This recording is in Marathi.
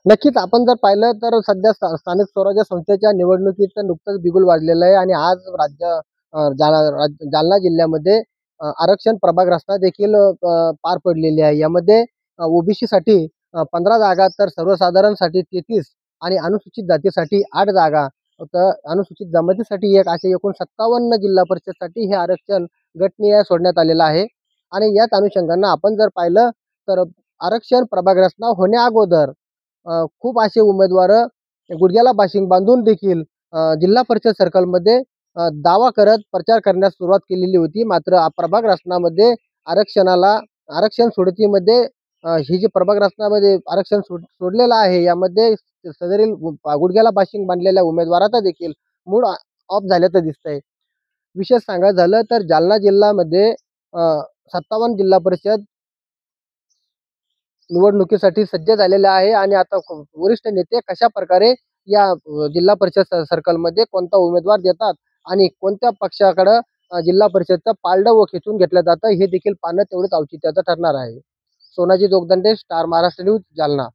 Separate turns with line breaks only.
नक्कीच आपण जर पाहिलं तर सध्या स्थानिक स्वराज्य संस्थेच्या निवडणुकीचं नुकतंच बिगुल वाजलेलं आहे आणि आज जालना जिल्ह्यामध्ये आरक्षण प्रभाग रचना देखील पार पडलेली आहे. यामध्ये ओबीसीसाठी 15 जागा, तर सर्वसाधारणसाठी 33 आणि अनुसूचित जातीसाठी 8 जागा, तर अनुसूचित जमातीसाठी 1, असे एकूण 57 जिल्हा परिषदसाठी हे आरक्षण गटनीय सोडण्यात आलेलं आहे. आणि याच अनुषंगानं आपण जर पाहिलं तर आरक्षण प्रभाग रचना होण्याअगोदर खूप असे उमेदवार गुडघ्याला बाशिंग बांधून देखील जिल्हा परिषद सर्कलमध्ये दावा करत प्रचार करण्यास सुरुवात केलेली होती. मात्र प्रभाग रचनामध्ये आरक्षणाला आरक्षण सोडतीमध्ये ही जी प्रभाग रचनामध्ये आरक्षण सोडलेलं आहे, यामध्ये सदरील गुडघ्याला बाशिंग बांधलेल्या उमेदवाराचा देखील मूड ऑफ झाल्याचं दिसतंय. विशेष सांगायचं झालं तर जालना जिल्ह्यामध्ये 57 जिल्हा परिषद निवडणुकीसाठी सज्ज झालेले आहे आणि आता वरिष्ठ नेते कशा प्रकारे या जिल्हा परिषद सर्कलमध्ये कोणता उमेदवार देतात आणि कोणत्या पक्षाकडं जिल्हा परिषदचं पारडं व खेचून घेतलं जातं, हे देखील पाहणं तेवढंच औचित्याचं ठरणार आहे. Sonaji Jogdande, star Maharashtra news, Jalna.